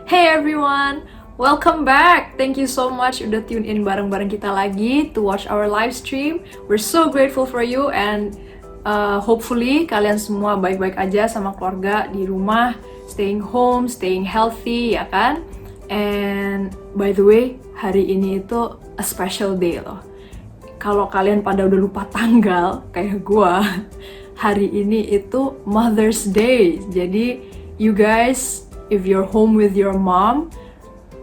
Hey everyone, welcome back. Thank you so much udah tune in bareng-bareng kita lagi to watch our live stream. We're so grateful for you and hopefully kalian semua baik-baik aja sama keluarga di rumah, staying home, staying healthy, ya kan? And by the way, hari ini itu a special day loh. Kalau kalian pada udah lupa tanggal kayak gua, hari ini itu Mother's Day. Jadi you guys, if you're home with your mom,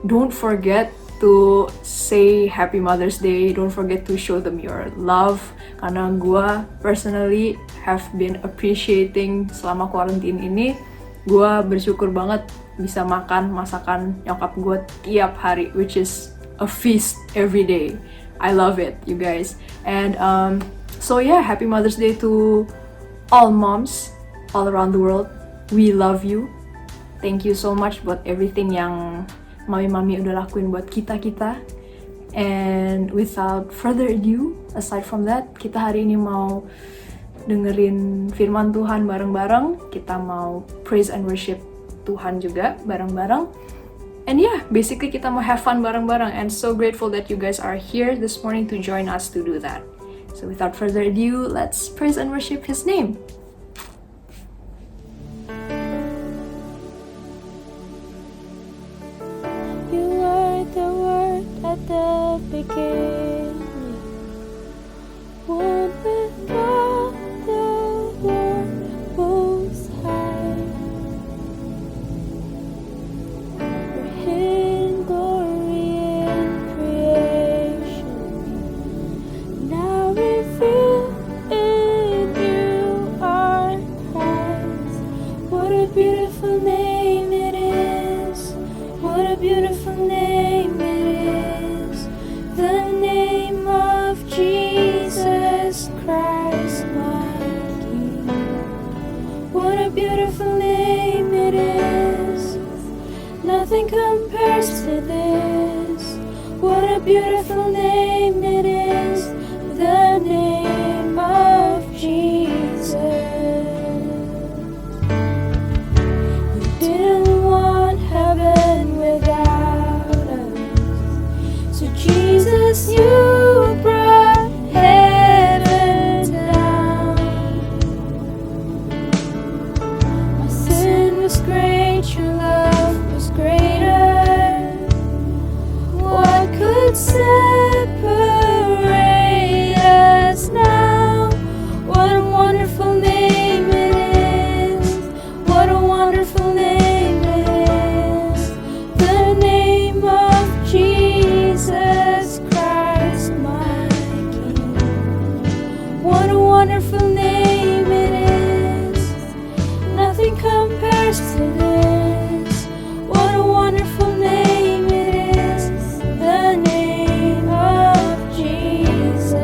don't forget to say Happy Mother's Day. Don't forget to show them your love. Karena gue personally have been appreciating selama quarantine ini. Gue bersyukur banget bisa makan masakan nyokap gue tiap hari, which is a feast every day. I love it, you guys. And so yeah, Happy Mother's Day to all moms all around the world. We love you. Thank you so much buat everything yang mami-mami udah lakuin buat kita-kita. And without further ado, aside from that, kita hari ini mau dengerin firman Tuhan bareng-bareng. Kita mau praise and worship Tuhan juga bareng-bareng. And yeah, basically kita mau have fun bareng-bareng. And so grateful that you guys are here this morning to join us to do that. So without further ado, let's praise and worship His name. At the beginning, one with God, the Lord Most High. Your hidden glory in creation, now revealed in you are Christ. What a beautiful name it is! What a beautiful name it is! The name of Jesus Christ, my King. What a beautiful name it is. Nothing compares to this. What a beautiful name it is. The name of Jesus. You didn't want heaven without us. So Jesus, you brought heaven down. My sin was great, your love was greater. What could separate us now? What a wonderful name it is. What a wonderful name it is. The name of Jesus Christ, my King. What a wonderful name it is. Nothing compares to this. What a wonderful name it is. The name of Jesus.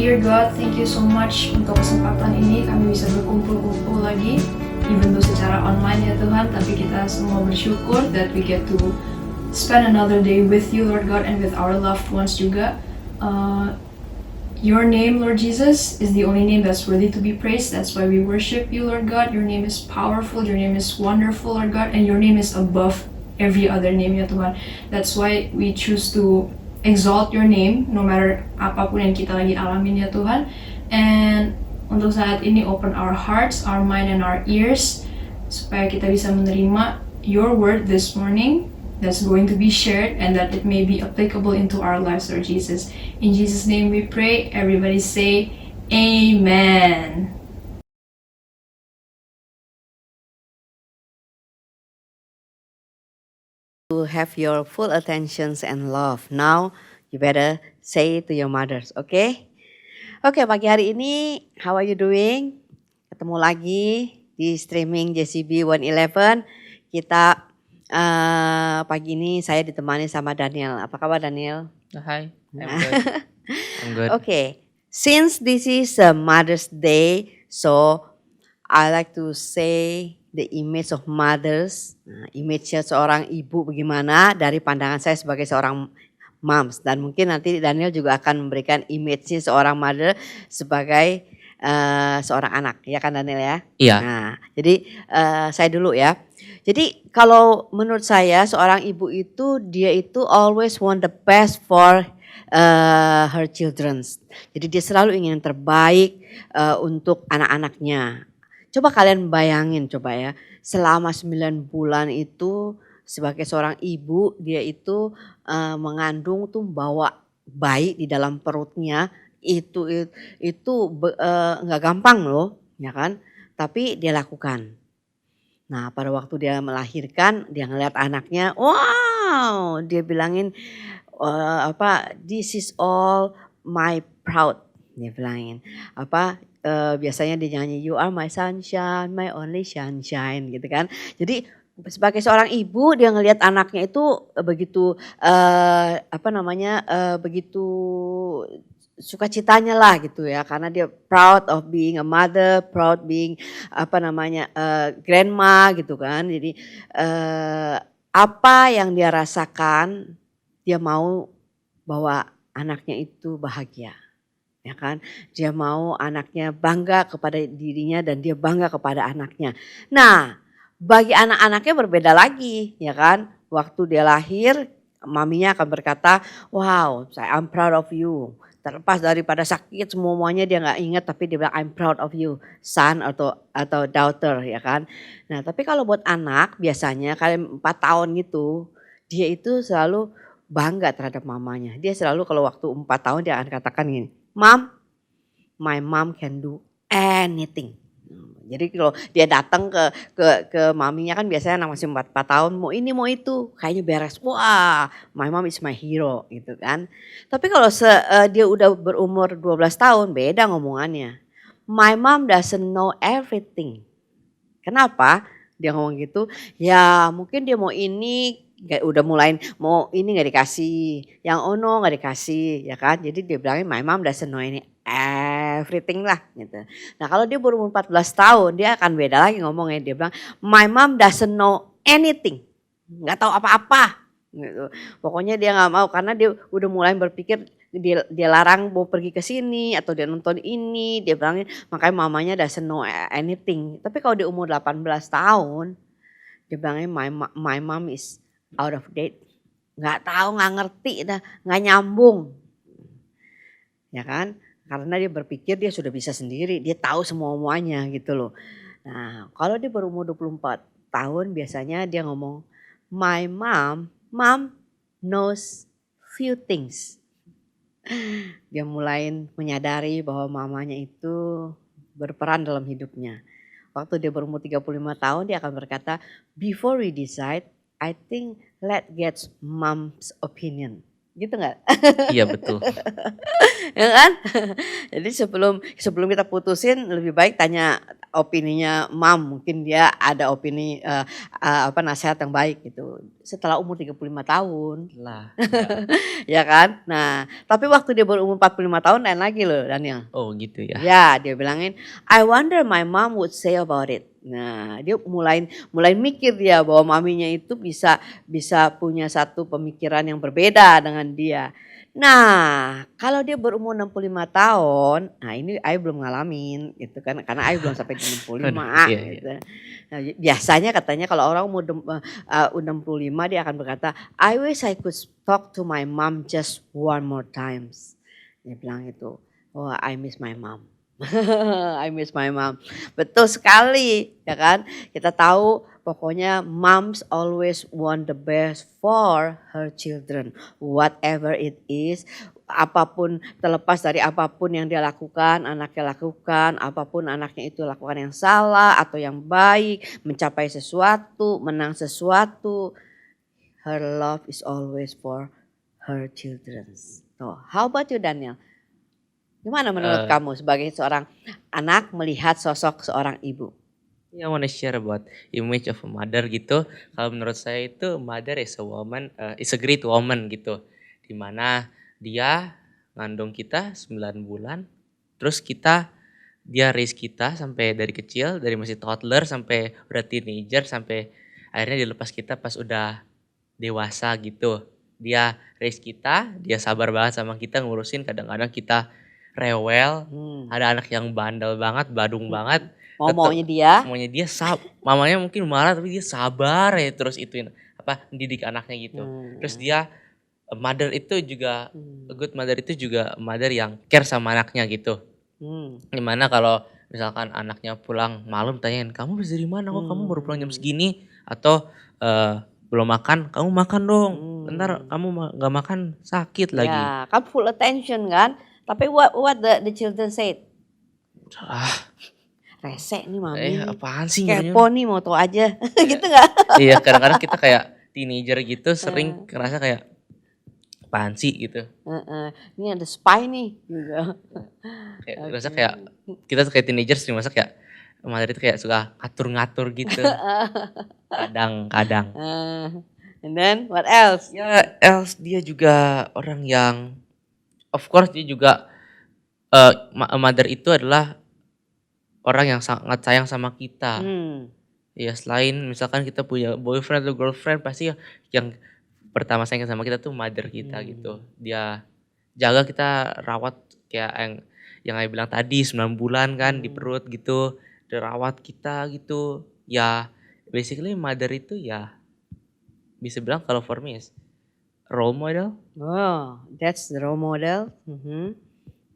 Dear God, thank you so much untuk kesempatan ini kami bisa berkumpul-kumpul lagi, even though secara online ya Tuhan, tapi kita semua bersyukur that we get to spend another day with you, Lord God, and with our loved ones juga. Your name, Lord Jesus, is the only name that's worthy to be praised. That's why we worship you, Lord God. Your name is powerful, your name is wonderful, Lord God, and your name is above every other name ya Tuhan. That's why we choose to exalt your name no matter apapun yang kita lagi alamin ya Tuhan. And untuk saat ini open our hearts, our mind, and our ears supaya kita bisa menerima your word this morning that's going to be shared and that it may be applicable into our lives, Lord Jesus. In Jesus' name we pray. Everybody say amen. To have your full attentions and love. Now you better say to your mothers, okay? Oke, pagi hari ini how are you doing? Ketemu lagi di streaming JCB 111. Kita pagi ini saya ditemani sama Daniel. Apa kabar Daniel? Hi, I'm good. I'm good. Okay, since this is a Mother's Day, so I like to say the image of mothers, image-nya seorang ibu bagaimana dari pandangan saya sebagai seorang moms, dan mungkin nanti Daniel juga akan memberikan image-nya seorang mother sebagai seorang anak, ya kan Daniel ya? Iya. Nah, jadi saya dulu ya. Jadi kalau menurut saya seorang ibu itu dia itu always want the best for her children. Jadi dia selalu ingin yang terbaik untuk anak-anaknya. Coba kalian bayangin coba ya, selama 9 bulan itu sebagai seorang ibu dia itu mengandung tuh bawa bayi di dalam perutnya itu nggak gampang loh, ya kan? Tapi dia lakukan. Nah pada waktu dia melahirkan dia ngeliat anaknya, wow, dia bilangin this is all my proud, dia bilangin biasanya dia nyanyi you are my sunshine, my only sunshine gitu kan. Jadi sebagai seorang ibu dia ngelihat anaknya itu begitu begitu sukacitanya lah gitu ya, karena dia proud of being a mother, proud being grandma gitu kan. Jadi apa yang dia rasakan dia mau bahwa anaknya itu bahagia. Ya kan, dia mau anaknya bangga kepada dirinya dan dia bangga kepada anaknya. Nah, bagi anak-anaknya berbeda lagi, ya kan. Waktu dia lahir, maminya akan berkata, wow, I'm proud of you. Terlepas daripada sakit semuanya dia nggak ingat, tapi dia bilang I'm proud of you, son atau daughter, ya kan. Nah, tapi kalau buat anak biasanya kalian 4 tahun gitu, dia itu selalu bangga terhadap mamanya. Dia selalu kalau waktu 4 tahun dia akan katakan gini, Mom, my mom can do anything. Jadi kalau dia datang ke maminya kan biasanya anak masih 4 tahun, mau ini mau itu, kayaknya beres. Wah, my mom is my hero gitu kan. Tapi kalau dia udah berumur 12 tahun beda ngomongannya. My mom doesn't know everything. Kenapa? Dia ngomong gitu, ya mungkin dia mau ini udah mulai mau ini nggak dikasih, yang ono nggak dikasih, ya kan? Jadi dia bilangin my mom doesn't know ini everything lah gitu. Nah kalau dia berumur 14 tahun dia akan beda lagi ngomongnya, dia bilang my mom doesn't know anything, nggak tahu apa-apa gitu. Pokoknya dia nggak mau karena dia udah mulai berpikir dia larang mau pergi ke sini atau dia nonton ini, dia bilangin makanya mamanya doesn't know anything. Tapi kalau di umur 18 tahun dia bilangin my mom is out of date, nggak tahu, nggak ngerti, nggak nyambung, ya kan? Karena dia berpikir dia sudah bisa sendiri, dia tahu semuanya gitu loh. Nah, kalau dia berumur 24 tahun biasanya dia ngomong, my mom knows few things. Dia mulai menyadari bahwa mamanya itu berperan dalam hidupnya. Waktu dia berumur 35 tahun dia akan berkata, before we decide, I think let's get mom's opinion. Gitu gak? Iya betul. Ya kan? Jadi sebelum kita putusin lebih baik tanya opininya mam, mungkin dia ada opini nasihat yang baik gitu. Setelah umur 35 tahun, Lah, ya. ya kan? Nah, tapi waktu dia berumur 45 tahun lain lagi loh Daniel. Oh gitu ya. Ya, dia bilangin, I wonder my mom would say about it. Nah, dia mulai mikir dia bahwa maminya itu bisa punya satu pemikiran yang berbeda dengan dia. Nah, kalau dia berumur 65 tahun, nah ini Ayu belum ngalamin gitu kan, karena Ayu belum sampai di 65 Aduh, iya, iya. gitu. Nah, biasanya katanya kalau orang umur 65 dia akan berkata, I wish I could talk to my mom just one more times. Dia bilang itu, oh I miss my mom. I miss my mom. Betul sekali, ya kan? Kita tahu pokoknya moms always want the best for her children. Whatever it is, apapun terlepas dari apapun yang dia lakukan, anaknya lakukan, apapun anaknya itu lakukan yang salah atau yang baik, mencapai sesuatu, menang sesuatu, her love is always for her children. So, how about you Daniel? Gimana menurut kamu sebagai seorang anak melihat sosok seorang ibu? I wanna share about image of a mother gitu. Kalau menurut saya itu mother is a woman, is a great woman gitu. Dimana dia ngandung kita 9 bulan, terus dia raise kita sampai dari kecil, dari masih toddler sampai udah teenager, sampai akhirnya dilepas kita pas udah dewasa gitu. Dia raise kita, dia sabar banget sama kita ngurusin, kadang-kadang kita rewel, ada anak yang bandel banget, badung banget. Maunya dia. Mamanya mungkin marah tapi dia sabar ya terus ituin mendidik anaknya gitu. Terus dia mother itu juga a good mother itu juga mother yang care sama anaknya gitu. Gimana kalau misalkan anaknya pulang malam tanyain, kamu habis dari mana kok kamu baru pulang jam segini, atau belum makan, kamu makan dong, bentar kamu nggak makan sakit lagi. Ya, kan full attention kan. Tapi what the children said? Rese nih mami. Apaan sih? Kepo nih mau tau aja. Gitu gak? Iya, kadang-kadang kita kayak teenager gitu sering ngerasa kayak apaan sih gitu. Ini ada spy nih. Gitu. Kayak ngerasa kayak kita kayak teenager sering masa kayak mother itu kayak suka ngatur-ngatur gitu. Kadang-kadang. And then what else? Ya, dia juga orang yang of course dia juga mother itu adalah orang yang sangat sayang sama kita. Ya selain misalkan kita punya boyfriend atau girlfriend, pasti yang pertama sayang sama kita tuh mother kita gitu. Dia jaga kita, rawat kayak yang saya bilang tadi 9 bulan kan di perut gitu. Dia rawat kita gitu. Ya basically mother itu ya bisa bilang kalau for me is role model. Oh, that's the role model.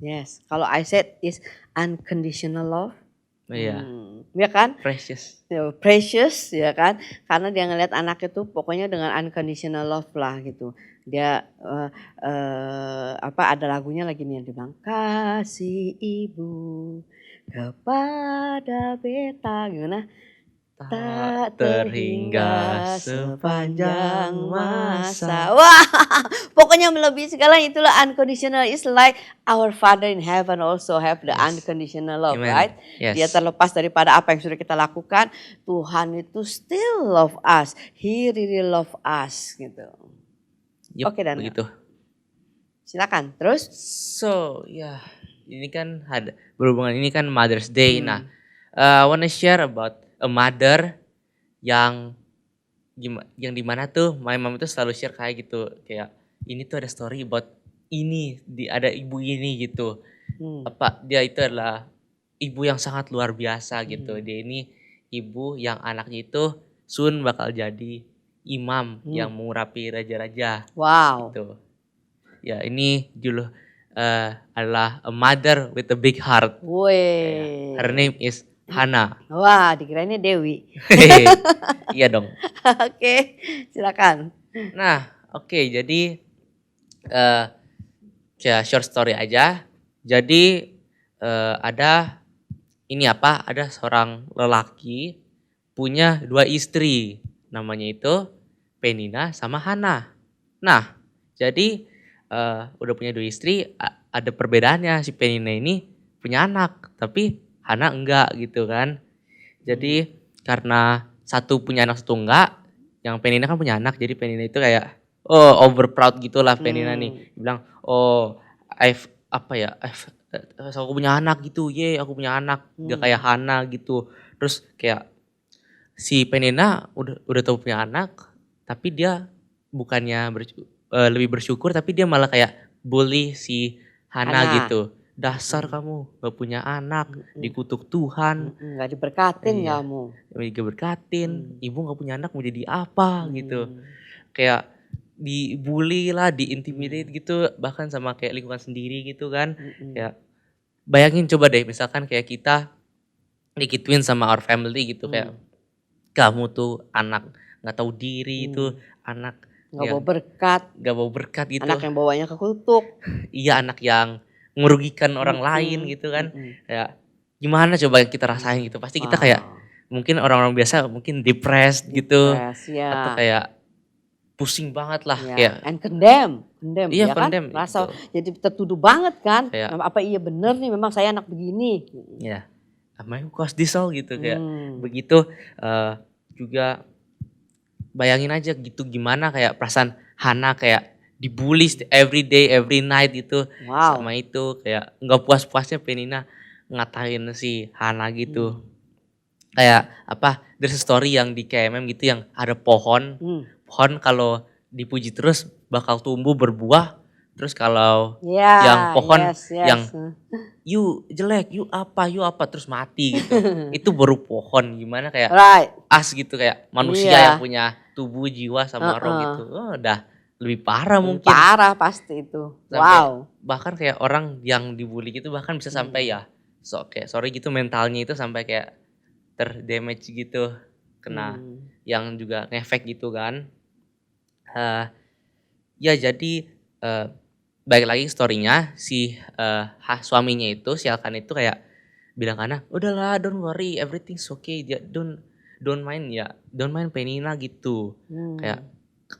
Yes, kalau I said is unconditional love. Iya. Ya kan? Precious. Precious ya kan? Karena dia ngeliat anak itu pokoknya dengan unconditional love lah gitu. Dia ada lagunya lagi nih yang dibilang kasih ibu kepada beta gimana? Tak terhingga sepanjang masa. Wah, pokoknya melebihi segala itulah unconditional. It's like our Father in heaven also have the unconditional love, Amen. right? Yes. Dia terlepas daripada apa yang sudah kita lakukan, Tuhan itu still love us. He really love us gitu. Yep, Oke, Dan. begitu. Silakan. Terus? So, ya, ini kan berhubungan ini kan Mother's Day. Nah, I wanna share about a mother yang dimana tuh my mom itu selalu share kayak gitu, kayak ini tuh ada story about ini, ada ibu ini gitu. Dia itu adalah ibu yang sangat luar biasa gitu. Dia ini ibu yang anaknya itu soon bakal jadi imam yang mengurapi raja-raja. Wow. Gitu. Ya, ini dulu adalah a mother with a big heart. Woi. Her name is Hana. Wah, dikirainnya Dewi. Iya dong. Oke, silakan. Nah, oke, jadi ya short story aja. Jadi ada seorang lelaki punya 2 istri, namanya itu Penina sama Hana. Nah, jadi udah punya 2 istri, ada perbedaannya. Si Penina ini punya anak, tapi Hana enggak gitu kan. Jadi karena satu punya anak satu enggak, yang Penina kan punya anak, jadi Penina itu kayak over proud gitulah Penina nih. Dia bilang, aku punya anak gitu, aku punya anak, gak kayak Hana gitu. Terus kayak si Penina udah tahu punya anak, tapi dia bukannya lebih bersyukur, tapi dia malah kayak bully si Hana gitu. Dasar kamu gak punya anak, dikutuk Tuhan. Gak diberkatin Iya. kamu. Gak berkatin, ibu gak punya anak mau jadi apa gitu. Kayak dibully lah, diintimidate gitu, bahkan sama kayak lingkungan sendiri gitu kan. Kayak bayangin coba deh, misalkan kayak kita digituin sama our family gitu, kayak kamu tuh anak gak tahu diri, itu anak Gak bawa berkat gitu. Anak yang bawanya kekutuk. Iya, anak yang merugikan orang lain gitu kan. Kayak gimana coba yang kita rasain gitu. Pasti kita kayak mungkin orang-orang biasa mungkin depressed gitu. Ya. Atau kayak pusing banget lah. Ya. Kayak And condemn iya, ya kan? condemn, Rasa gitu. jadi tertuduh banget kan. Kayak, apa iya bener nih memang saya anak begini. Ya, am I who caused this all gitu. Kayak begitu. Juga bayangin aja gitu gimana kayak perasaan Hana kayak dibully every day, every night itu. Sama itu kayak nggak puas-puasnya Penina ngatain si Hana gitu. Kayak there's a story yang di KMM gitu yang ada pohon. Pohon kalau dipuji terus bakal tumbuh berbuah. Terus kalau yang pohon yang you jelek, you apa terus mati gitu. Itu baru pohon, gimana kayak as gitu, kayak manusia yang punya tubuh, jiwa sama roh gitu. Udah lebih parah mungkin. Parah pasti itu. Sampai, bahkan kayak orang yang dibully gitu bahkan bisa sampai kayak sorry gitu mentalnya itu sampai kayak terdamage gitu. Kena yang juga ngefek gitu kan. Ya jadi balik lagi story-nya si suaminya itu, si Alkan itu kayak bilang Hana, udahlah don't worry, everything's okay, don't mind Penina gitu. Kayak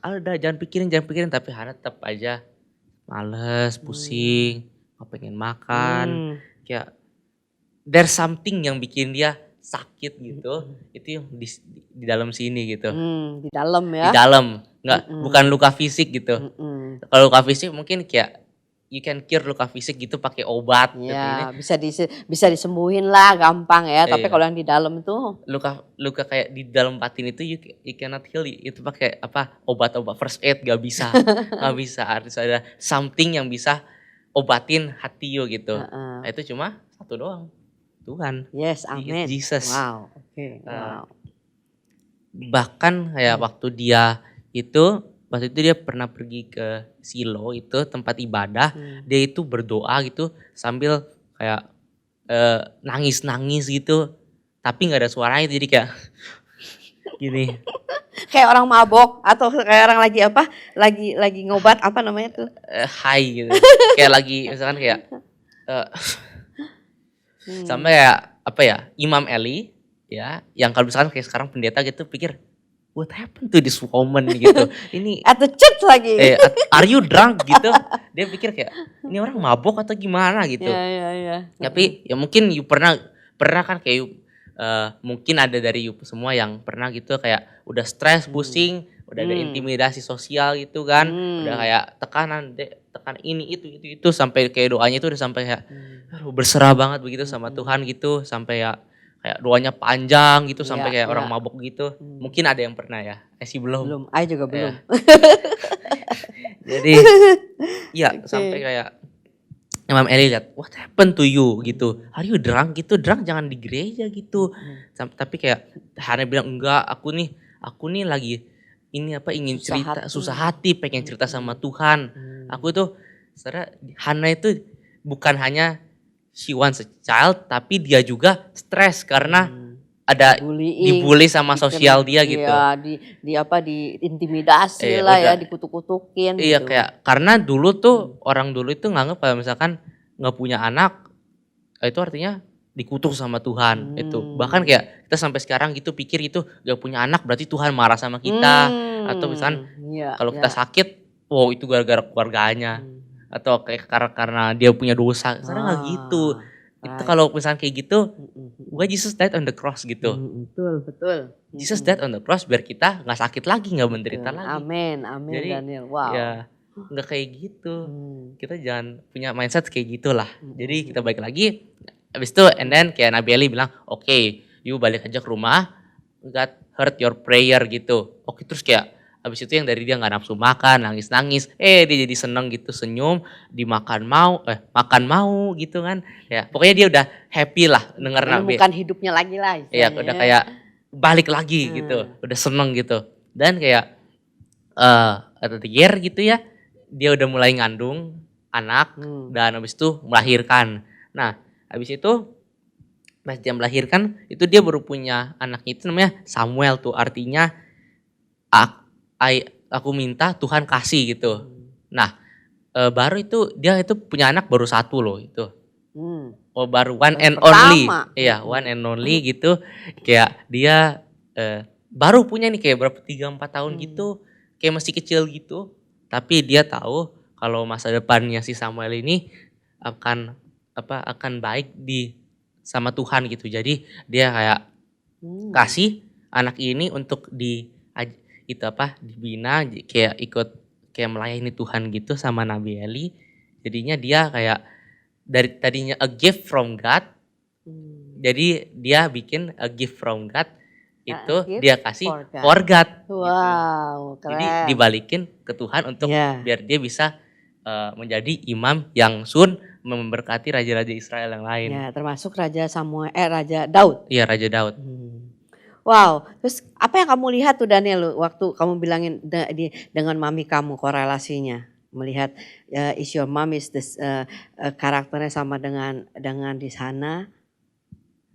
udah jangan pikirin, tapi Hana tetap aja males, pusing, gak pengen makan. Kayak there's something yang bikin dia sakit gitu. Itu yang di dalam sini gitu. Di dalam ya. Di dalam, bukan luka fisik gitu. Kalau luka fisik mungkin kayak you can cure luka fisik gitu pakai obat gitu. Ya, bisa disembuhin lah gampang ya. Tapi kalau yang di dalam itu luka kayak di dalam batin itu you cannot heal itu pakai obat-obat first aid gak bisa. Gak bisa, harus ada something yang bisa obatin hati you gitu. Nah, itu cuma satu doang, Tuhan. Yes, amin. Jesus. Wow, oke. Bahkan kayak waktu itu dia pernah pergi ke Silo, itu tempat ibadah. Dia itu berdoa gitu sambil kayak nangis-nangis gitu, tapi nggak ada suaranya, jadi kayak gini. Kayak orang mabok atau kayak orang lagi ngobat namanya tuh? High gitu. Kayak lagi misalkan kayak sampai Imam Eli ya, yang kalau misalkan kayak sekarang pendeta gitu pikir what happened to this woman gitu. Ini at the church lagi. Are you drunk gitu? Dia pikir kayak ini orang mabok atau gimana gitu. Ya. Tapi ya mungkin you pernah kan kayak mungkin ada dari you semua yang pernah gitu kayak udah stres, pusing, udah ada intimidasi sosial gitu kan. Udah kayak tekanan ini itu sampai kayak doanya itu udah sampai kayak berserah banget begitu sama Tuhan gitu, sampai ya kayak doanya panjang gitu sampai kayak orang mabok gitu. Mungkin ada yang pernah ya. Sih belum. I juga belum. Jadi sampai kayak Imam Eli lihat, what happened to you gitu. Are you drunk gitu? Drunk jangan di gereja gitu. Tapi kayak Hana bilang enggak, aku nih lagi ingin cerita, susah hati, pengen cerita sama Tuhan. Aku tuh Hana itu bukan hanya she wants a child, tapi dia juga stres karena ada dibully sama sosial dia gitu. Iya, diintimidasi lah ya, dikutuk-kutukin Iya gitu. kayak karena dulu tuh orang dulu itu nganggep kalau misalkan nggak punya anak itu artinya dikutuk sama Tuhan itu. Bahkan kayak kita sampai sekarang gitu pikir itu gak punya anak berarti Tuhan marah sama kita. Atau misalkan kalau kita sakit, wow itu gara-gara keluarganya. Atau kayak karena dia punya dosa. Sekarang nggak gitu. Itu kalau misalnya kayak gitu, why Jesus died on the cross gitu. Betul. Jesus died on the cross biar kita nggak sakit lagi, nggak menderita lagi. Amin, Jadi Daniel. Wow. ya nggak kayak gitu. Kita jangan punya mindset kayak gitulah. Jadi kita balik lagi. Habis itu and then kayak Nabi Eli bilang, oke, you balik aja ke rumah. God heard your prayer gitu. Oke, terus kayak habis itu yang dari dia nggak nafsu makan, nangis-nangis, dia jadi seneng gitu, senyum, makan mau gitu kan. Ya, pokoknya dia udah happy lah denger Nabi. Bukan hidupnya lagi lah. Iya, udah kayak balik lagi gitu, udah seneng gitu. Dan kayak at the year gitu ya, dia udah mulai ngandung anak dan habis itu melahirkan. Nah, habis itu pas dia melahirkan itu dia baru punya anaknya itu namanya Samuel tuh, artinya aku minta Tuhan kasih gitu. Nah, baru itu dia itu punya anak baru satu loh itu. Baru one and only. Iya, one and only gitu. Kayak dia baru punya nih kayak berapa 3-4 tahun gitu. Kayak masih kecil gitu. Tapi dia tahu kalau masa depannya si Samuel ini akan baik sama Tuhan gitu. Jadi dia kayak kasih anak ini untuk dibina, kayak ikut kayak melayani Tuhan gitu sama Nabi Eli. Jadinya dia kayak dari tadinya a gift from God, jadi dia bikin a gift from God itu dia kasih for God. Wow, gitu. Jadi dibalikin ke Tuhan untuk biar dia bisa menjadi imam yang memberkati raja-raja Israel yang lain. Ya, termasuk Raja Daud. Iya, Raja Daud. Wow, terus apa yang kamu lihat tuh Daniel waktu kamu bilangin dengan mami kamu korelasinya, melihat is your mom is this karakternya sama dengan di sana?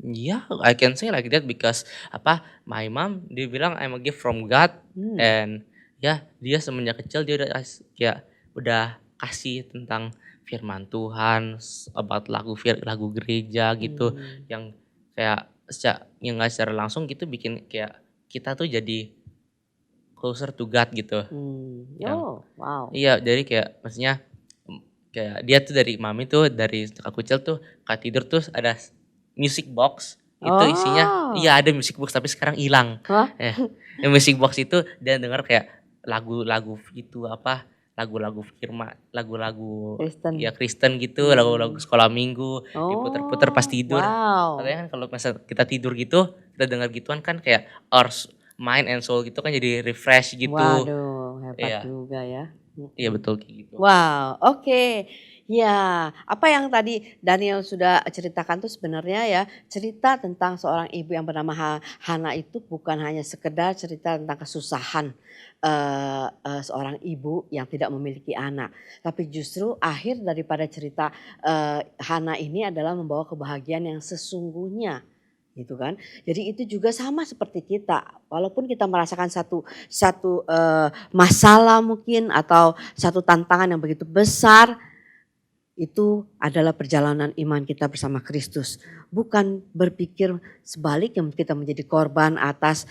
Yeah, I can say like that because my mom dia bilang I'm a gift from God and dia semenjak kecil dia udah kasih tentang firman Tuhan, about lagu gereja gitu yang kayak yang nggak secara langsung gitu bikin kayak kita tuh jadi closer to God gitu. Wow. Iya, jadi kayak maksudnya kayak dia tuh dari mami tuh dari aku kecil tuh kalau tidur tuh ada music box itu isinya ada music box tapi sekarang hilang. Yang music box itu dia denger kayak lagu-lagu itu lagu-lagu firman, lagu-lagu Kristen gitu, lagu-lagu sekolah minggu, diputer-puter pas tidur. Katanya kan kalau misalnya kita tidur gitu, kita dengar gituan kan kayak our mind and soul gitu kan jadi refresh gitu. Waduh, hebat juga ya. Iya betul kayak gitu. Wow, oke. Ya, apa yang tadi Daniel sudah ceritakan tuh sebenarnya ya cerita tentang seorang ibu yang bernama Hana itu bukan hanya sekedar cerita tentang kesusahan seorang ibu yang tidak memiliki anak, tapi justru akhir daripada cerita Hana ini adalah membawa kebahagiaan yang sesungguhnya. Gitu kan. Jadi itu juga sama seperti kita. Walaupun kita merasakan satu masalah mungkin atau satu tantangan yang begitu besar, itu adalah perjalanan iman kita bersama Kristus. Bukan berpikir sebaliknya kita menjadi korban atas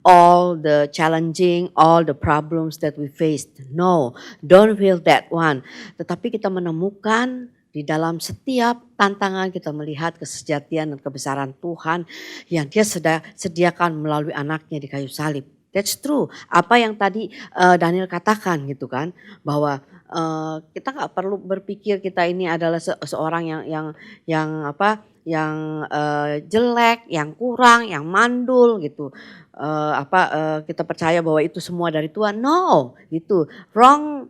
all the challenging, all the problems that we faced. No, don't feel that one. Tetapi kita menemukan di dalam setiap tantangan kita melihat kesejatian dan kebesaran Tuhan yang dia sediakan melalui anaknya di kayu salib. That's true. Apa yang tadi Daniel katakan gitu kan, bahwa kita nggak perlu berpikir kita ini adalah seorang yang jelek, yang kurang, yang mandul gitu. Kita percaya bahwa itu semua dari Tuhan. No, itu wrong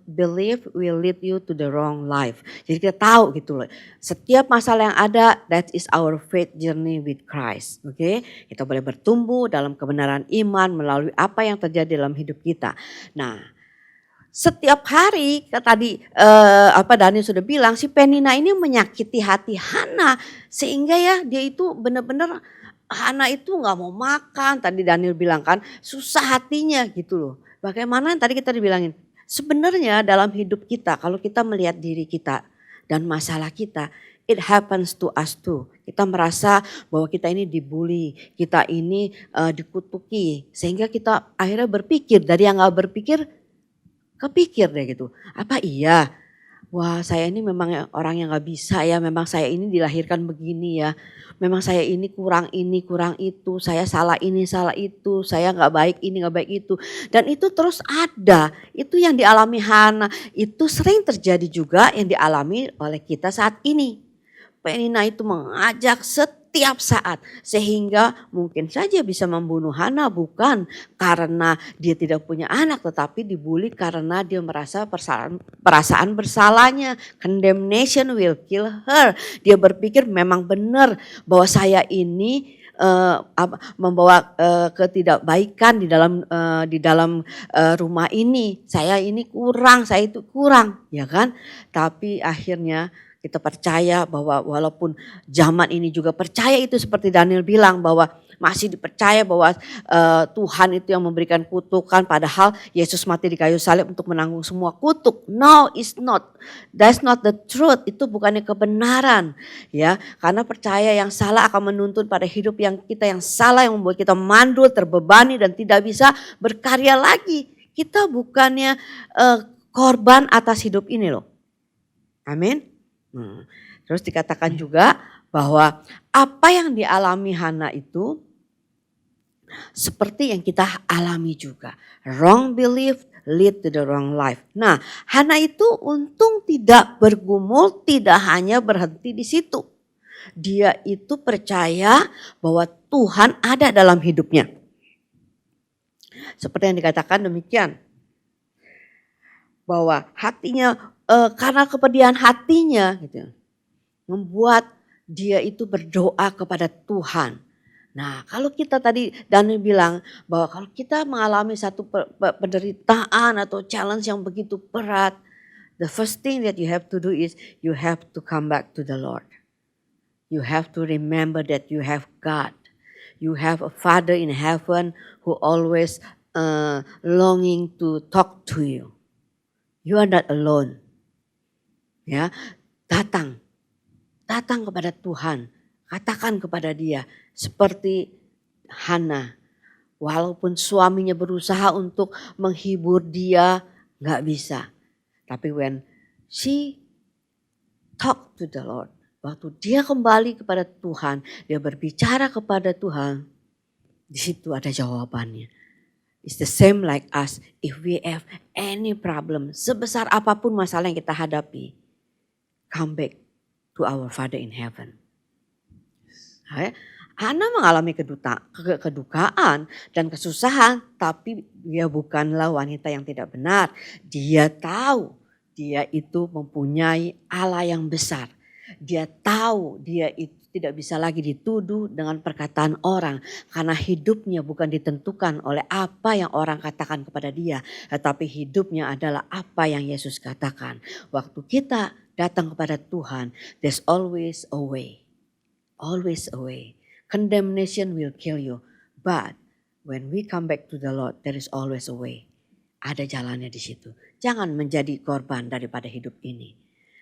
belief will lead you to the wrong life. Jadi kita tahu gitu loh. Setiap masalah yang ada, that is our faith journey with Christ. Oke, kita boleh bertumbuh dalam kebenaran iman melalui apa yang terjadi dalam hidup kita. Nah, setiap hari tadi Daniel sudah bilang si Penina ini menyakiti hati Hana sehingga ya dia itu benar-benar Hana itu nggak mau makan. Tadi Daniel bilang kan susah hatinya gitu loh. Bagaimana tadi kita dibilangin sebenarnya dalam hidup kita kalau kita melihat diri kita dan masalah kita, it happens to us too. Kita merasa bahwa kita ini dibully, kita ini dikutuki sehingga kita akhirnya berpikir dari yang nggak berpikir kepikir deh gitu. Apa iya wah saya ini memang orang yang gak bisa ya, memang saya ini dilahirkan begini ya. Memang saya ini, kurang itu, saya salah ini, salah itu, saya gak baik ini, gak baik itu. Dan itu terus ada, itu yang dialami Hana, itu sering terjadi juga yang dialami oleh kita saat ini. Penina itu mengajak setiap saat sehingga mungkin saja bisa membunuh Hana bukan karena dia tidak punya anak tetapi dibully karena dia merasa perasaan bersalahnya. Condemnation will kill her. Dia berpikir memang benar bahwa saya ini membawa ketidakbaikan di dalam rumah ini. Saya ini kurang, saya itu kurang, ya kan? Tapi akhirnya kita percaya bahwa walaupun zaman ini juga percaya itu seperti Daniel bilang bahwa masih dipercaya bahwa Tuhan itu yang memberikan kutukan padahal Yesus mati di kayu salib untuk menanggung semua kutuk. No, it's not. That's not the truth. Itu bukannya kebenaran. Ya, karena percaya yang salah akan menuntun pada hidup yang salah yang membuat kita mandul, terbebani dan tidak bisa berkarya lagi. Kita bukannya korban atas hidup ini loh. Amin. Terus dikatakan juga bahwa apa yang dialami Hana itu seperti yang kita alami juga. Wrong belief lead to the wrong life. Nah, Hana itu untung tidak bergumul, tidak hanya berhenti di situ. Dia itu percaya bahwa Tuhan ada dalam hidupnya. Seperti yang dikatakan demikian. Bahwa hatinya karena kepedihan hatinya gitu, membuat dia itu berdoa kepada Tuhan. Nah kalau kita tadi Daniel bilang bahwa kalau kita mengalami satu penderitaan atau challenge yang begitu berat, the first thing that you have to do is you have to come back to the Lord. You have to remember that you have God. You have a Father in heaven who always longing to talk to you. You are not alone. Ya, datang kepada Tuhan, katakan kepada Dia seperti Hana. Walaupun suaminya berusaha untuk menghibur dia, nggak bisa. Tapi when she talk to the Lord, waktu dia kembali kepada Tuhan, dia berbicara kepada Tuhan, di situ ada jawabannya. It's the same like us. If we have any problem, sebesar apapun masalah yang kita hadapi, come back to our Father in heaven. Hana mengalami kedukaan dan kesusahan, tapi dia bukanlah wanita yang tidak benar. Dia tahu dia itu mempunyai Allah yang besar. Dia tahu dia itu tidak bisa lagi dituduh dengan perkataan orang. Karena hidupnya bukan ditentukan oleh apa yang orang katakan kepada dia. Tetapi hidupnya adalah apa yang Yesus katakan. Waktu kita datang kepada Tuhan, there's always a way. Always a way. Condemnation will kill you. But when we come back to the Lord, there is always a way. Ada jalannya di situ. Jangan menjadi korban daripada hidup ini.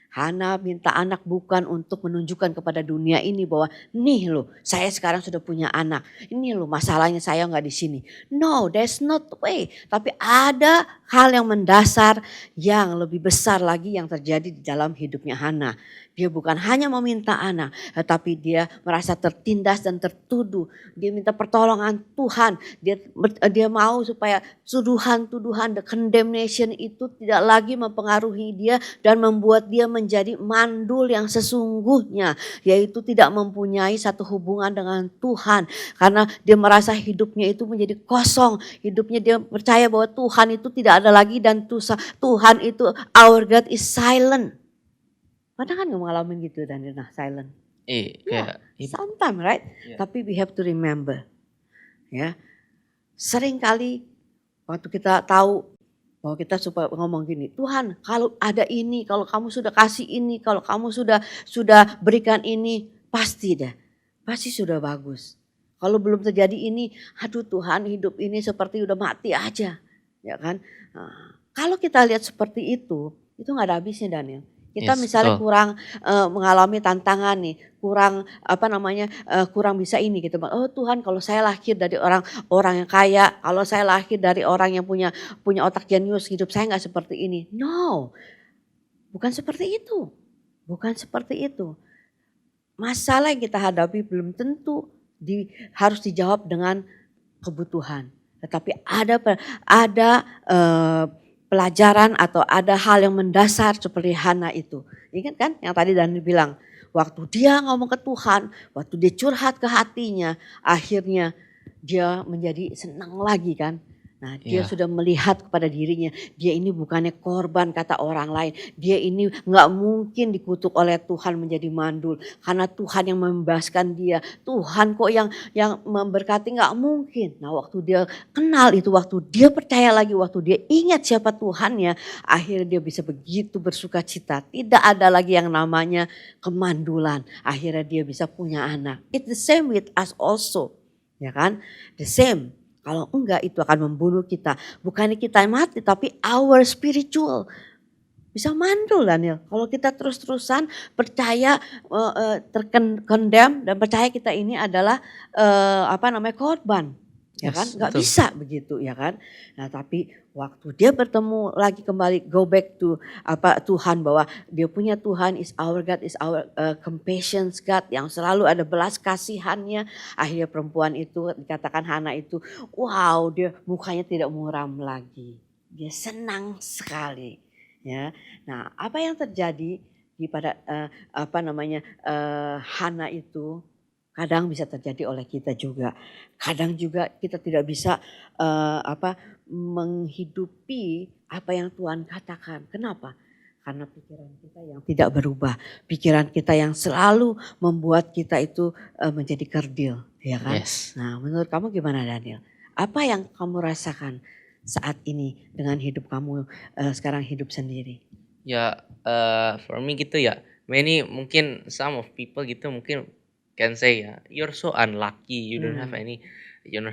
Hana minta anak bukan untuk menunjukkan kepada dunia ini bahwa nih loh saya sekarang sudah punya anak. Ini loh masalahnya saya nggak di sini. No, that's not the way. Tapi ada hal yang mendasar yang lebih besar lagi yang terjadi di dalam hidupnya Hana. Dia bukan hanya meminta anak, tetapi dia merasa tertindas dan tertuduh. Dia minta pertolongan Tuhan. Dia mau supaya tuduhan-tuduhan, the condemnation itu tidak lagi mempengaruhi dia dan membuat dia menjadi mandul yang sesungguhnya. Yaitu tidak mempunyai satu hubungan dengan Tuhan. Karena dia merasa hidupnya itu menjadi kosong. Hidupnya dia percaya bahwa Tuhan itu tidak ada lagi dan Tuhan itu, our God is silent. Pernah kan gak mengalami gitu dan silent? Sometimes right? Yeah. Tapi we have to remember. Ya, sering kali waktu kita tahu bahwa kita supaya ngomong gini, Tuhan kalau ada ini, kalau kamu sudah kasih ini, kalau kamu sudah berikan ini, pasti sudah bagus. Kalau belum terjadi ini, aduh Tuhan hidup ini seperti udah mati aja, ya kan? Nah, kalau kita lihat seperti itu nggak ada habisnya Daniel. Kita misalnya kurang mengalami tantangan nih, kurang kurang bisa ini gitu. Oh Tuhan kalau saya lahir dari orang yang kaya, kalau saya lahir dari orang yang punya otak jenius, hidup saya nggak seperti ini. No, Bukan seperti itu. Bukan seperti itu. Masalah yang kita hadapi belum tentu harus dijawab dengan kebutuhan. Tetapi ada pelajaran atau ada hal yang mendasar seperti Hana itu. Ingat kan yang tadi Daniel bilang, waktu dia ngomong ke Tuhan, waktu dia curhat ke hatinya, akhirnya dia menjadi senang lagi kan. Nah dia Iya. sudah melihat kepada dirinya, dia ini bukannya korban kata orang lain. Dia ini gak mungkin dikutuk oleh Tuhan menjadi mandul. Karena Tuhan yang membebaskan dia. Tuhan kok yang memberkati, gak mungkin. Nah waktu dia kenal itu, waktu dia percaya lagi, waktu dia ingat siapa Tuhannya. Akhirnya dia bisa begitu bersuka cita. Tidak ada lagi yang namanya kemandulan. Akhirnya dia bisa punya anak. It's the same with us also. Ya kan? The same. Kalau enggak itu akan membunuh kita. Bukannya kita mati tapi our spiritual. Bisa mandul Daniel. Kalau kita terus-terusan percaya terkendam dan percaya kita ini adalah korban. Ya kan? Yes, Enggak betul. bisa begitu ya kan. Nah tapi waktu dia bertemu lagi kembali go back to Tuhan, bahwa dia punya Tuhan is our God, is our compassion God yang selalu ada belas kasihannya. Akhirnya perempuan itu dikatakan Hana itu wow, dia mukanya tidak muram lagi. Dia senang sekali. Ya. Nah, apa yang terjadi pada Hana itu kadang bisa terjadi oleh kita juga. Kadang juga kita tidak bisa menghidupi apa yang Tuhan katakan. Kenapa? Karena pikiran kita yang tidak berubah, pikiran kita yang selalu membuat kita itu menjadi kerdil, ya kan? Yes. Nah, menurut kamu gimana Daniel? Apa yang kamu rasakan saat ini dengan hidup kamu sekarang hidup sendiri? Ya, for me gitu ya. Mungkin some of people gitu mungkin can say ya, you're so unlucky, you don't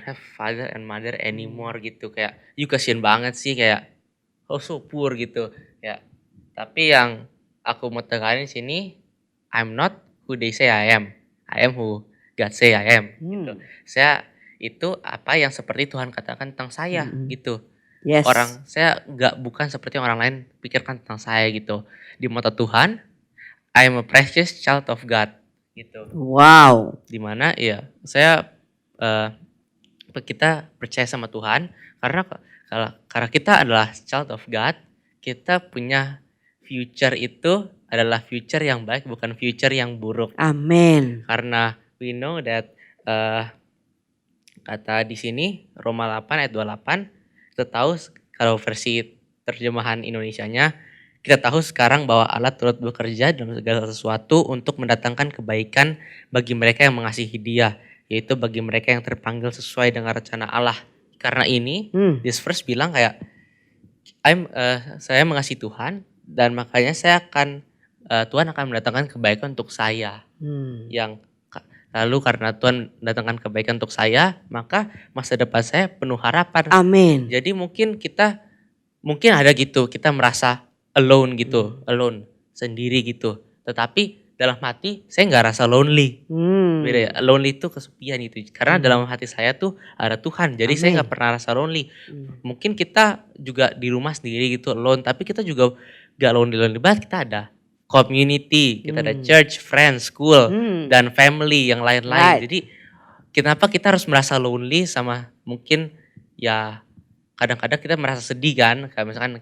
have father and mother anymore gitu. Kayak, you kasihan banget sih kayak, oh so poor gitu. Ya, tapi yang aku mau teganin sini, I'm not who they say I am who God say I am gitu. Saya itu apa yang seperti Tuhan katakan tentang saya gitu. Yes. Saya bukan seperti yang orang lain pikirkan tentang saya gitu. Di mata Tuhan, I am a precious child of God gitu. Wow. Dimana ya saya kita percaya sama Tuhan karena kita adalah child of God, kita punya future itu adalah future yang baik, bukan future yang buruk. Amin. Karena we know that kata di sini Roma 8 ayat 28, kita tahu kalau versi terjemahan Indonesianya, kita tahu sekarang bahwa Allah turut bekerja dalam segala sesuatu untuk mendatangkan kebaikan bagi mereka yang mengasihi Dia, yaitu bagi mereka yang terpanggil sesuai dengan rencana Allah. Karena ini, this verse bilang kayak saya mengasihi Tuhan dan makanya Tuhan akan mendatangkan kebaikan untuk saya. Lalu karena Tuhan mendatangkan kebaikan untuk saya, maka masa depan saya penuh harapan. Amin. Jadi mungkin ada gitu, kita merasa alone gitu, alone, sendiri gitu. Tetapi dalam hati saya nggak rasa lonely. Beda ya, lonely itu kesepian gitu. Karena dalam hati saya tuh ada Tuhan, jadi saya nggak pernah rasa lonely. Mungkin kita juga di rumah sendiri gitu alone, tapi kita juga nggak lonely banget. Kita ada community, kita ada church, friends, school, dan family yang lain-lain. Right. Jadi kenapa kita harus merasa lonely sama mungkin ya kadang-kadang kita merasa sedih kan, kayak misalkan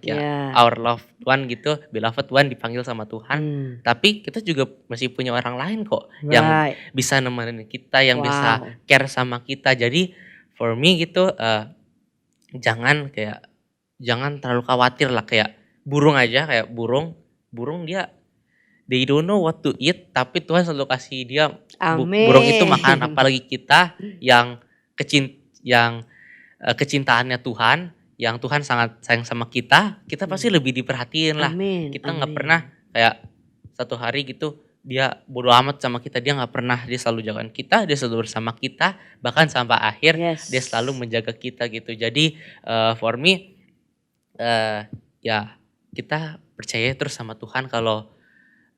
our loved one gitu, beloved one dipanggil sama Tuhan, tapi kita juga masih punya orang lain kok yang bisa nemenin kita, yang bisa care sama kita. Jadi for me gitu jangan terlalu khawatir lah, kayak burung aja, kayak burung dia they don't know what to eat, tapi Tuhan selalu kasih dia burung itu makan. Apalagi kita yang kecintaannya Tuhan, yang Tuhan sangat sayang sama kita pasti lebih diperhatiin lah. Kita nggak pernah kayak satu hari gitu dia bodo amat sama kita, dia selalu jagain kita, dia selalu bersama kita, bahkan sampai akhir dia selalu menjaga kita gitu. Jadi for me ya kita percaya terus sama Tuhan. Kalau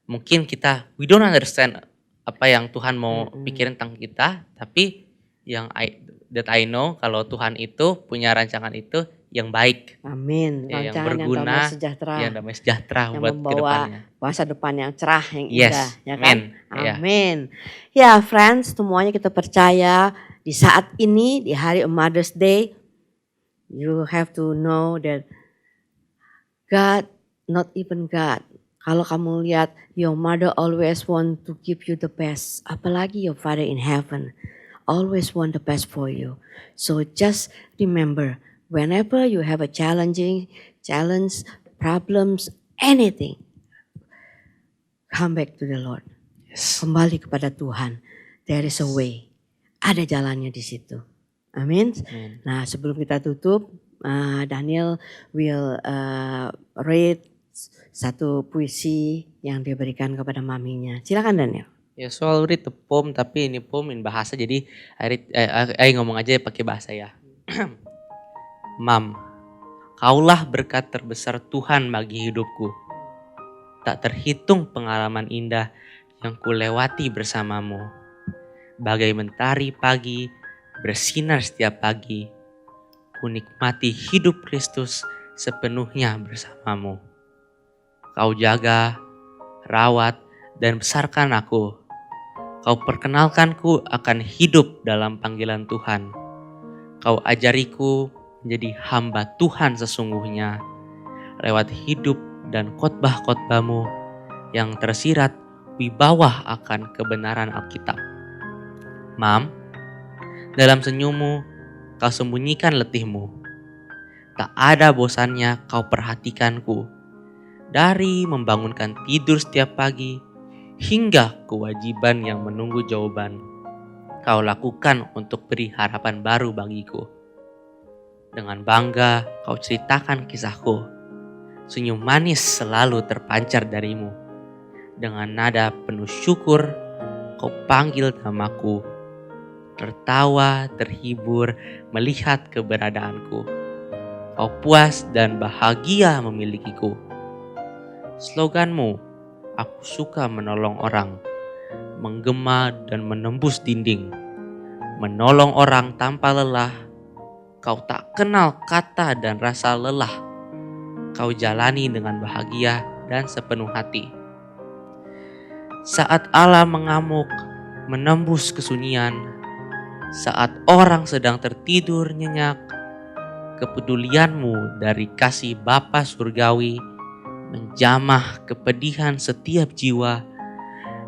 mungkin we don't understand apa yang Tuhan mau pikirin tentang kita, tapi yang I know kalau Tuhan itu punya rancangan itu yang baik, Amin. ya, yang Rancangan yang berguna, damai sejahtera. yang damai sejahtera Yang buat membawa kedepannya. masa depan yang cerah, yang Yes, indah, ya kan? amin. Ya. Amin. Ya, friends, semuanya kita percaya di saat ini, di hari Mother's Day, you have to know that God, not even God. Kalau kamu lihat, your mother always want to give you the best. Apalagi your Father in heaven always want the best for you. So just remember, whenever you have a challenge, problems, anything, come back to the Lord. Yes. Kembali kepada Tuhan. There is a way. Ada jalannya di situ. Amin. Amin. Nah, sebelum kita tutup, Daniel will read satu puisi yang diberikan kepada maminya. Silakan Daniel. Ya, soal read the poem, tapi ini poem in bahasa, jadi I ngomong aja pakai bahasa ya. Mam, kaulah berkat terbesar Tuhan bagi hidupku. Tak terhitung pengalaman indah yang kulewati bersamamu. Bagai mentari pagi, bersinar setiap pagi. Ku nikmati hidup Kristus sepenuhnya bersamamu. Kau jaga, rawat, dan besarkan aku. Kau perkenalkanku akan hidup dalam panggilan Tuhan. Kau ajariku menjadi hamba Tuhan sesungguhnya. Lewat hidup dan khotbah-khotbahmu yang tersirat wibawa akan kebenaran Alkitab. Mam, dalam senyummu kau sembunyikan letihmu. Tak ada bosannya kau perhatikanku. Dari membangunkan tidur setiap pagi hingga kewajiban yang menunggu jawaban, kau lakukan untuk beri harapan baru bagiku. Dengan bangga kau ceritakan kisahku. Senyum manis selalu terpancar darimu. Dengan nada penuh syukur kau panggil namaku. Tertawa, terhibur melihat keberadaanku. Kau puas dan bahagia memilikiku. Sloganmu, aku suka menolong orang, menggema dan menembus dinding. Menolong orang tanpa lelah, kau tak kenal kata dan rasa lelah. Kau jalani dengan bahagia dan sepenuh hati. Saat alam mengamuk, menembus kesunyian, saat orang sedang tertidur nyenyak, kepedulianmu dari kasih Bapa surgawi menjamah kepedihan setiap jiwa,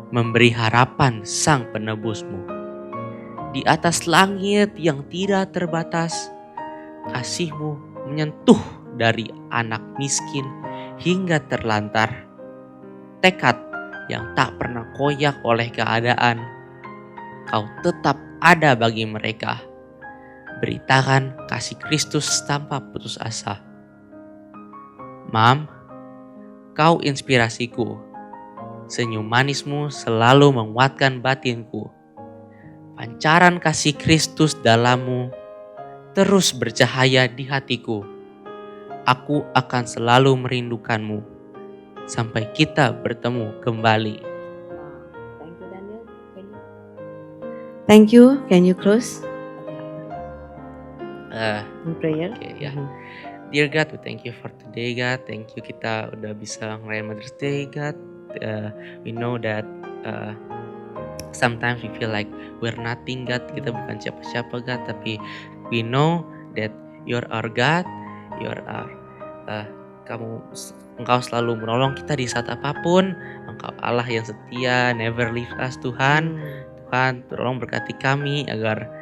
memberi harapan sang penebusmu. Di atas langit yang tidak terbatas, kasihmu menyentuh dari anak miskin hingga terlantar. Tekad yang tak pernah koyak oleh keadaan, kau tetap ada bagi mereka. Beritakan kasih Kristus tanpa putus asa. Mam, kau inspirasiku. Senyum manismu selalu menguatkan batinku. Pancaran kasih Kristus dalammu terus bercahaya di hatiku. Aku akan selalu merindukanmu sampai kita bertemu kembali. Thank you Daniel. Thank you. Can you close in prayer? Okay, ya. Dear God, we thank you for today, God. Thank you kita udah bisa ngerayain Mother's Day, God. We know that sometimes we feel like we're nothing, God. Kita bukan siapa-siapa, God. Tapi we know that you're our God. You're our, Engkau selalu menolong kita di saat apapun. Engkau Allah yang setia, never leave us, Tuhan. Tuhan, tolong berkati kami agar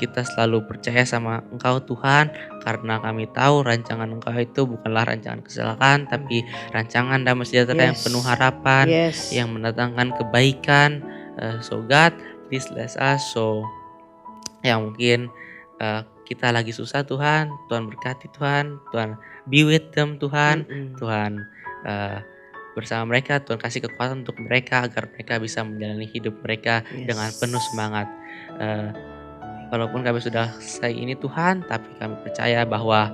kita selalu percaya sama Engkau Tuhan, karena kami tahu rancangan Engkau itu bukanlah rancangan kecelakaan, tapi rancangan damai sejahtera yang penuh harapan, yang mendatangkan kebaikan. So God, please bless us. So yang mungkin kita lagi susah, Tuhan berkati, Tuhan be with them, Tuhan. Tuhan bersama mereka, Tuhan kasih kekuatan untuk mereka agar mereka bisa menjalani hidup mereka dengan penuh semangat. Walaupun kami sudah selesai ini, Tuhan, tapi kami percaya bahwa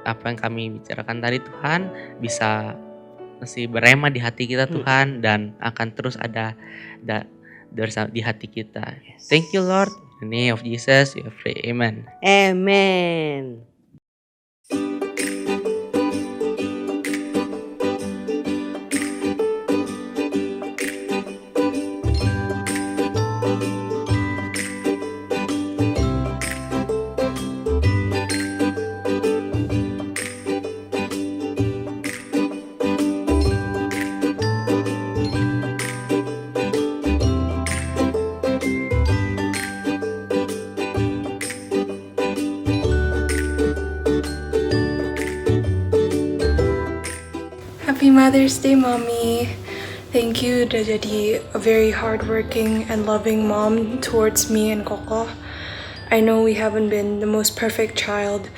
apa yang kami bicarakan tadi, Tuhan, bisa masih berema di hati kita, Tuhan, dan akan terus ada di hati kita. Thank you, Lord. In the name of Jesus, we pray. Amen. Amen. Happy Mother's Day, Mommy. Thank you udah jadi a very hardworking and loving mom towards me and Koko. I know we haven't been the most perfect child,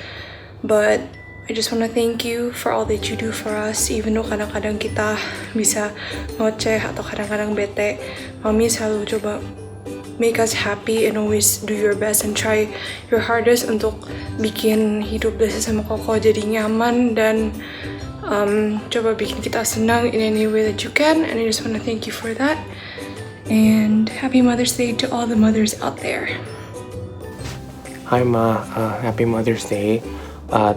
but I just want to thank you for all that you do for us. Even though kadang-kadang kita bisa ngoceh atau kadang-kadang bete, Mommy selalu coba make us happy and always do your best and try your hardest untuk bikin hidup Desi sama Koko jadi nyaman dan coba bikin kita senang in any way that you can, and I just want to thank you for that. And happy Mother's Day to all the mothers out there. Hi Ma, happy Mother's Day.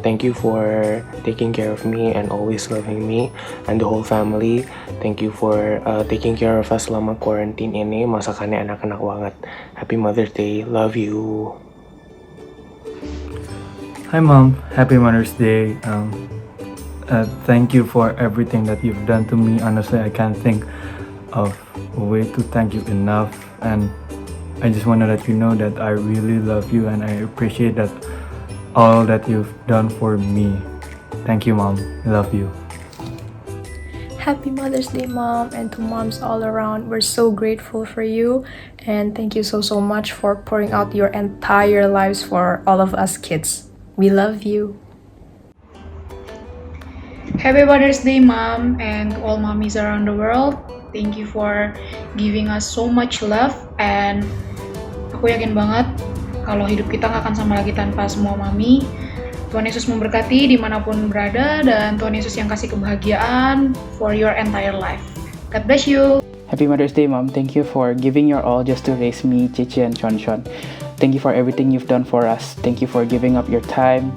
Thank you for taking care of me and always loving me and the whole family. Thank you for taking care of us selama quarantine ini, masakannya enak-enak banget. Happy Mother's Day, love you. Hi Mom, happy Mother's Day. Thank you for everything that you've done to me. Honestly, I can't think of a way to thank you enough, and I just want to let you know that I really love you and I appreciate that all that you've done for me. Thank you, Mom. I love you. Happy Mother's Day, Mom, and to moms all around. We're so grateful for you, and thank you so much for pouring out your entire lives for all of us kids. We love you. Happy Mother's Day, Mom, and to all mommies around the world. Thank you for giving us so much love, and aku yakin banget kalau hidup kita nggak akan sama lagi tanpa semua mami. Tuhan Yesus memberkati dimanapun berada, dan Tuhan Yesus yang kasih kebahagiaan for your entire life. God bless you. Happy Mother's Day, Mom. Thank you for giving your all just to raise me, Cici, and Chonchon. Thank you for everything you've done for us. Thank you for giving up your time,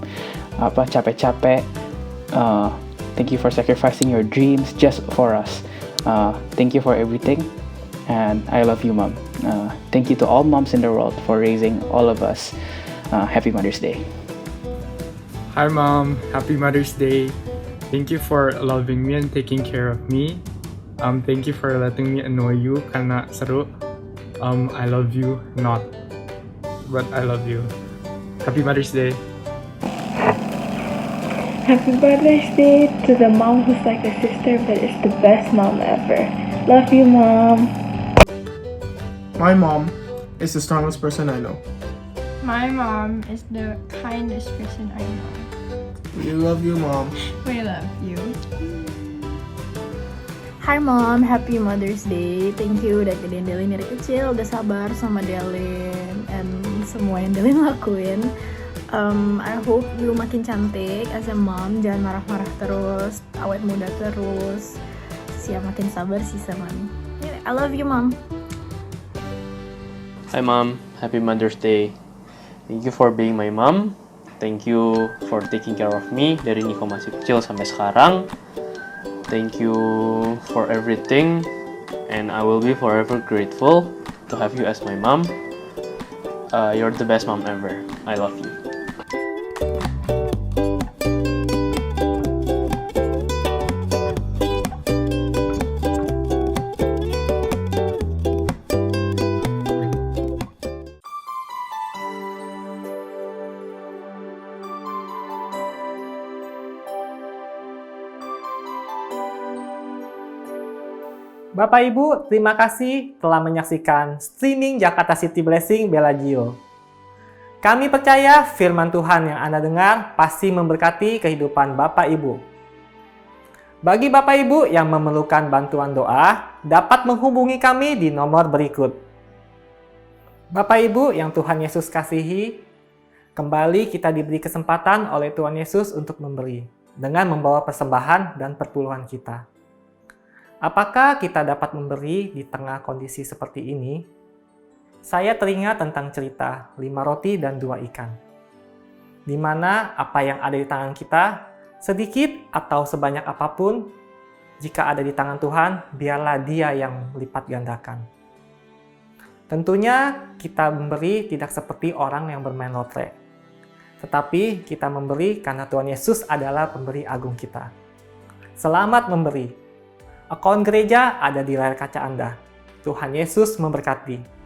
capek-capek. Thank you for sacrificing your dreams just for us. Thank you for everything, and I love you, Mom. Thank you to all moms in the world for raising all of us. Happy Mother's Day. Hi Mom, happy Mother's Day. Thank you for loving me and taking care of me. Thank you for letting me annoy you karena seru. I love you not, but I love you. Happy Mother's Day. Happy Mother's Day to the mom who's like a sister but is the best mom ever. Love you, Mom. My mom is the strongest person I know. My mom is the kindest person I know. We love you, Mom. We love you. Hi Mom, happy Mother's Day. Thank you udah gedein Delin dari kecil, udah sabar sama Delin, and semua yang Delin lakuin. I hope you makin cantik as a mom, jangan marah-marah terus, awet muda terus, siap makin sabar sih sama Mami. I love you, Mom. Hi Mom, happy Mother's Day. Thank you for being my mom. Thank you for taking care of me dari Niko masih kecil sampai sekarang. Thank you for everything, and I will be forever grateful to have you as my mom. You're the best mom ever. I love you. Bapak Ibu, terima kasih telah menyaksikan streaming Jakarta City Blessing Bellagio. Kami percaya firman Tuhan yang Anda dengar pasti memberkati kehidupan Bapak Ibu. Bagi Bapak Ibu yang memerlukan bantuan doa, dapat menghubungi kami di nomor berikut. Bapak Ibu yang Tuhan Yesus kasihi, kembali kita diberi kesempatan oleh Tuhan Yesus untuk memberi, dengan membawa persembahan dan perpuluhan kita. Apakah kita dapat memberi di tengah kondisi seperti ini? Saya teringat tentang cerita 5 roti dan 2 ikan. Di mana apa yang ada di tangan kita, sedikit atau sebanyak apapun, jika ada di tangan Tuhan, biarlah Dia yang melipat gandakan. Tentunya kita memberi tidak seperti orang yang bermain lotre. Tetapi kita memberi karena Tuhan Yesus adalah pemberi agung kita. Selamat memberi. Akun gereja ada di layar kaca Anda. Tuhan Yesus memberkati.